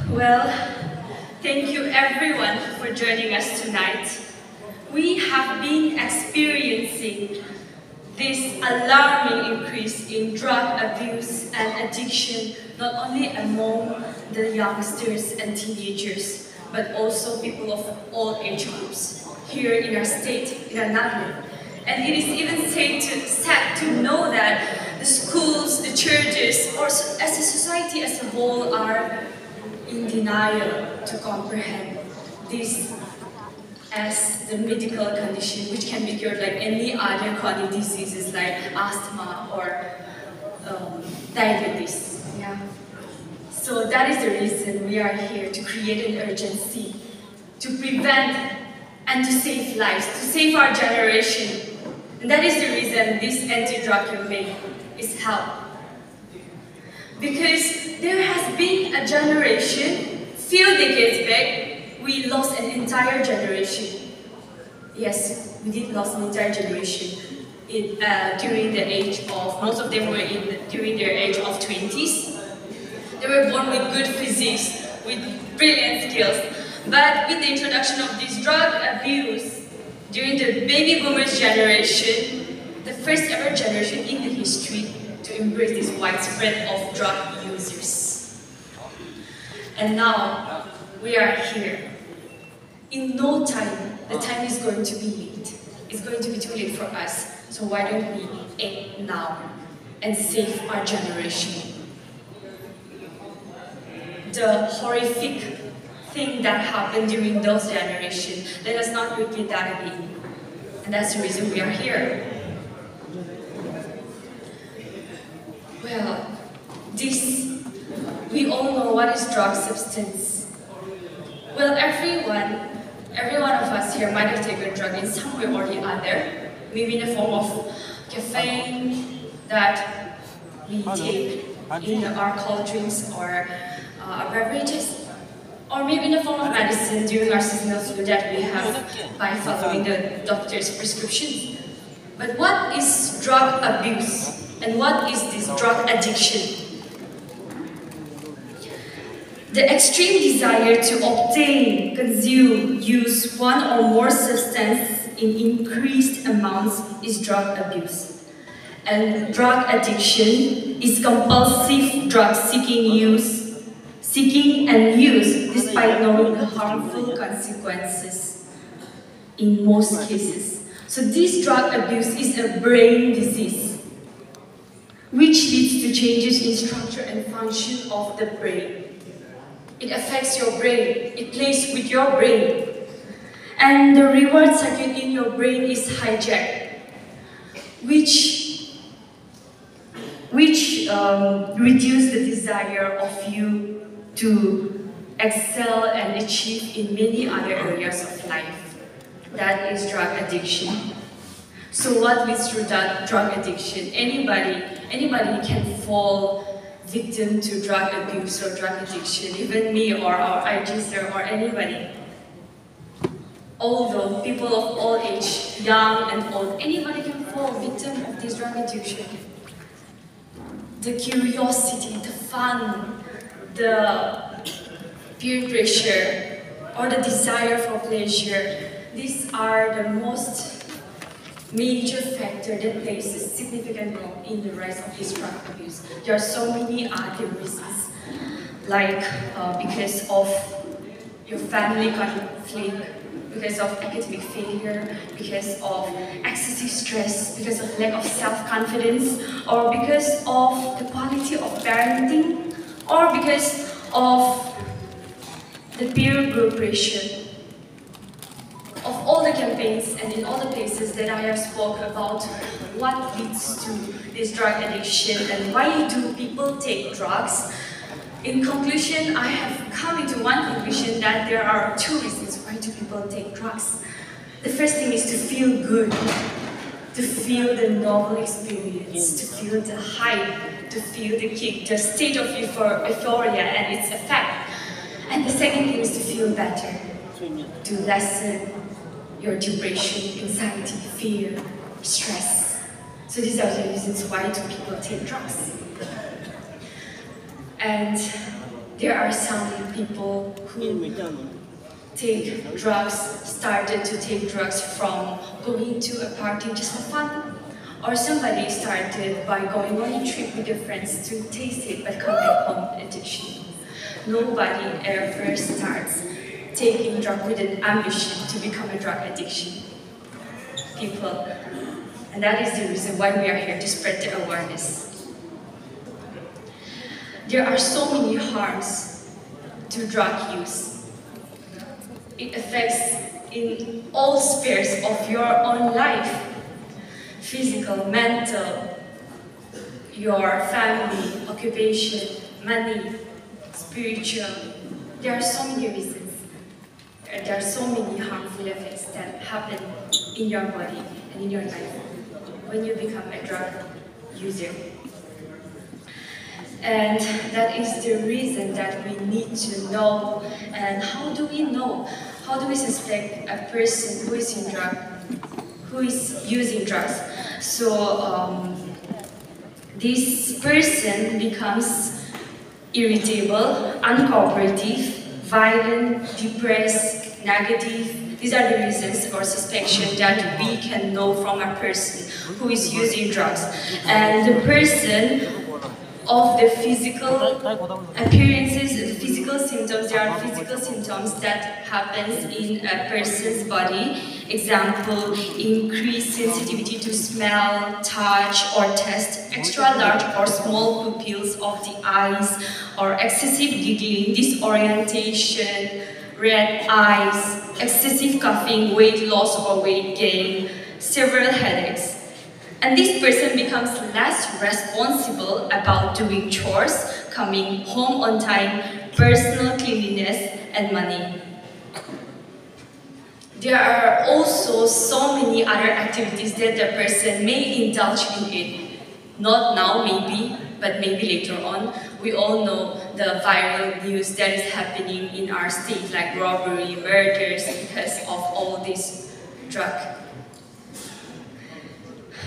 Well, thank you everyone for joining us tonight. We have been experiencing this alarming increase in drug abuse and addiction, not only among the youngsters and teenagers, but also people of all age groups here in our state, in our Nagaland. And it is even sad to know that the schools, the churches, or as a society as a whole are in denial to comprehend this as the medical condition which can be cured like any other chronic diseases like asthma or diabetes. Yeah. So that is the reason we are here, to create an urgency, to prevent and to save lives, to save our generation. And that is the reason this anti-drug campaign is held. Because there has been a generation, few decades back, we lost an entire generation. Yes, we did lose an entire generation during the age of, most of them were during their age of 20s. They were born with good physiques, with brilliant skills. But with the introduction of this drug abuse, during the baby boomers generation, the first ever generation in the history to embrace this widespread of drug users. And now, we are here. In no time, the time is going to be late. It's going to be too late for us. So why don't we act now and save our generation? The horrific thing that happened during those generations, let us not repeat that again. And that's the reason we are here. Well, we all know what is drug substance. Well, every one of us here might have taken drug in some way or the other, maybe in the form of caffeine that we take in our cold drinks or our beverages, or maybe in the form of medicine during our seasonal flu that we have by following the doctor's prescriptions. But what is drug abuse? And what is this drug addiction? The extreme desire to obtain, consume, use one or more substances in increased amounts is drug abuse. And drug addiction is compulsive drug seeking and use despite knowing the harmful consequences in most cases. So this drug abuse is a brain disease, which leads to changes in structure and function of the brain. It affects your brain, it plays with your brain. And the reward circuit in your brain is hijacked, which reduces the desire of you to excel and achieve in many other areas of life. That is drug addiction. So what leads to that drug addiction? Anybody can fall victim to drug abuse or drug addiction, even me or our IG sir or anybody. Although people of all age, young and old, anybody can fall victim of this drug addiction. The curiosity, the fun, the peer pressure, or the desire for pleasure, these are the most major factor that plays a significant role in the rise of this drug abuse. There are so many other reasons, like because of your family conflict, because of academic failure, because of excessive stress, because of lack of self-confidence, or because of the quality of parenting, or because of the peer group pressure. Of all the campaigns and in all the places that I have spoke about what leads to this drug addiction and why do people take drugs, in conclusion, I have come into one conclusion that there are two reasons why do people take drugs. The first thing is to feel good, to feel the novel experience, to feel the hype, to feel the kick, the state of euphoria and its effect. And the second thing is to feel better, to lessen your depression, anxiety, fear, stress. So these are the reasons why do people take drugs. And there are some people who take drugs, started to take drugs from going to a party just for fun. Or somebody started by going on a trip with their friends to taste it but come back home addiction. Nobody ever starts taking drug with an ambition to become a drug addiction. People. And that is the reason why we are here, to spread the awareness. There are so many harms to drug use. It affects in all spheres of your own life. Physical, mental, your family, occupation, money, spiritual. There are so many reasons. There are so many harmful effects that happen in your body and in your life when you become a drug user. And that is the reason that we need to know. And how do we know? How do we suspect a person who is using drugs? So this person becomes irritable, uncooperative, violent, depressed, negative. These are the reasons or suspicion that we can know from a person who is using drugs. And the person of the physical appearances, the physical symptoms, there are physical symptoms that happens in a person's body. Example, increased sensitivity to smell, touch, or taste, extra large or small pupils of the eyes, or excessive giggling, disorientation, red eyes, excessive coughing, weight loss or weight gain, several headaches. And this person becomes less responsible about doing chores, coming home on time, personal cleanliness, and money. There are also so many other activities that the person may indulge in it. Not now, maybe, but maybe later on. We all know the viral news that is happening in our state, like robbery, murders, because of all this drug.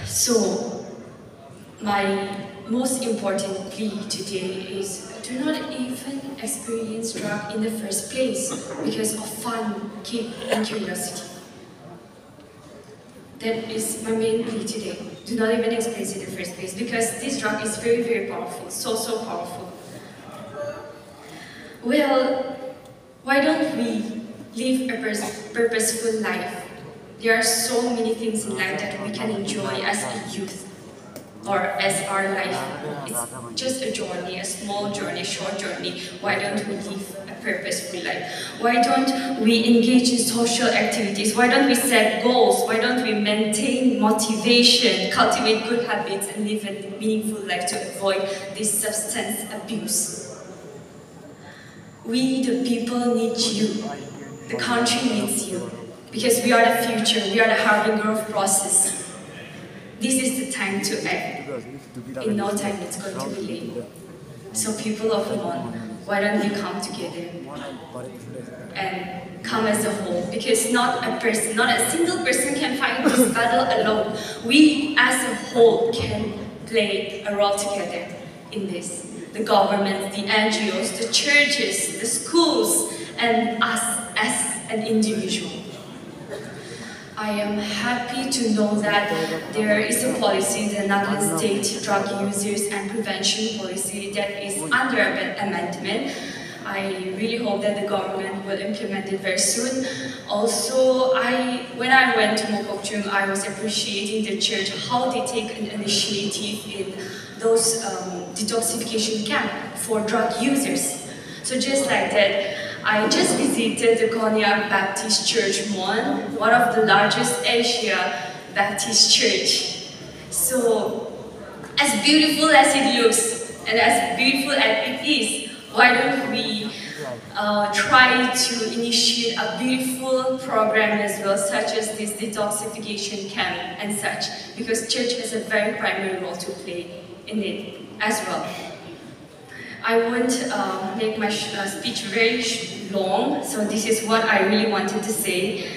So, my most important plea today is do not even experience drug in the first place because of fun, kick, and curiosity. That is my main plea today. Do not even experience it in the first place because this drug is very, very powerful, so powerful. Well, why don't we live a purposeful life? There are so many things in life that we can enjoy as a youth or as our life. It's just a journey, a small journey, a short journey. Why don't we live a purposeful life? Why don't we engage in social activities? Why don't we set goals? Why don't we maintain motivation, cultivate good habits, and live a meaningful life to avoid this substance abuse? We, the people, need you. The country needs you. Because we are the future, we are the harbinger of process. This is the time to act. In no time it's going to be late. So people of Mon, why don't we come together and come as a whole? Because not a single person can fight this battle alone. We as a whole can play a role together in this. The government, the NGOs, the churches, the schools, and us as an individual. I am happy to know that there is a policy, the Nagaland State Drug Users and Prevention Policy, that is under amendment. I really hope that the government will implement it very soon. Also, when I went to Mokokchung, I was appreciating the church, how they take an initiative in those detoxification camps for drug users. So just like that, I just visited the Konya Baptist Church Mon, one of the largest Asia Baptist church. So, as beautiful as it looks and as beautiful as it is, why don't we try to initiate a beautiful program as well, such as this detoxification camp and such, because church has a very primary role to play in it as well. I won't make my speech very long, so this is what I really wanted to say.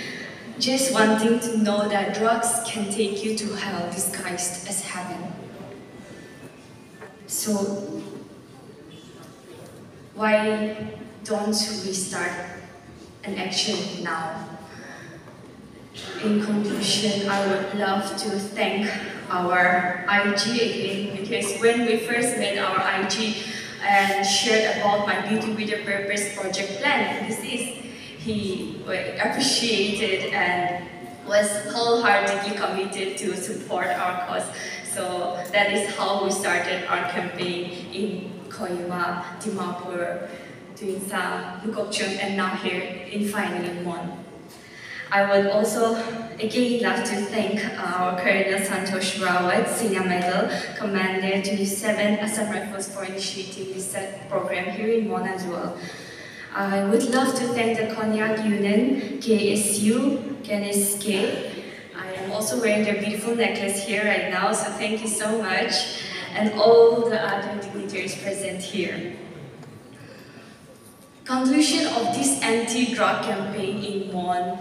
Just wanting to know that drugs can take you to hell disguised as heaven. So, Why don't we start an action now? In conclusion, I would love to thank our IG again, because when we first made our IG and shared about my Beauty with a Purpose project plan, he appreciated and was wholeheartedly committed to support our cause. So that is how we started our campaign in Kohima, Dimapur, Tuinsang, Lukokchung, and now here in finally Mon. I would also again love to thank our Colonel Santosh Rawat, Senior Medal Commander to the 7th Assam Rifles for initiating this program here in Mon as well. I would love to thank the Konyak Union, KSU, KNSK. I am also wearing their beautiful necklace here right now, so thank you so much. And all the other dignitaries present here. Conclusion of this anti-drug campaign in Mon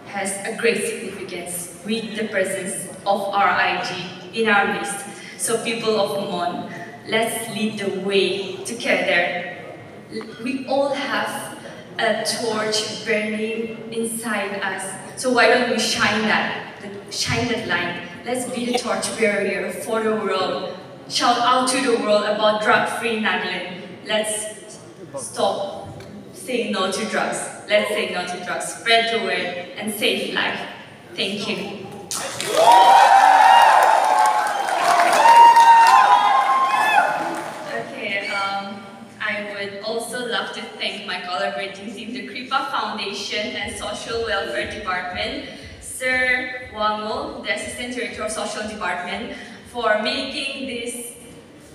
has a great significance with the presence of our IG in our midst. So people of Mon, let's lead the way together. We all have a torch burning inside us. So why don't we shine that light? Let's be the torch barrier for the world. Shout out to the world about drug-free Nagaland. Let's stop saying no to drugs. Let's say no to drugs. Spread the word and save life. Thank you. Okay, I would also love to thank my collaborating team, the Kripa Foundation and Social Welfare Department, Sir Wango, the Assistant Director of Social Department, for making this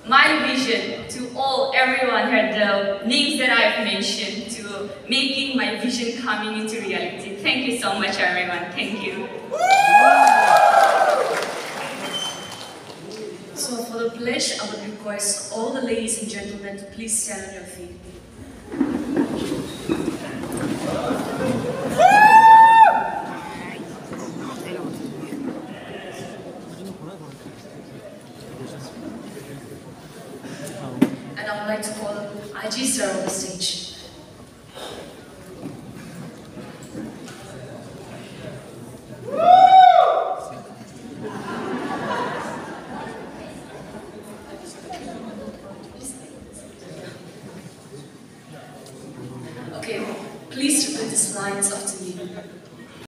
my vision to everyone heard the names that I've mentioned, to making my vision coming into reality. Thank you so much, everyone. Thank you. So for the pledge, I would request all the ladies and gentlemen to please stand on your feet. And I would like to call IG sir on the stage.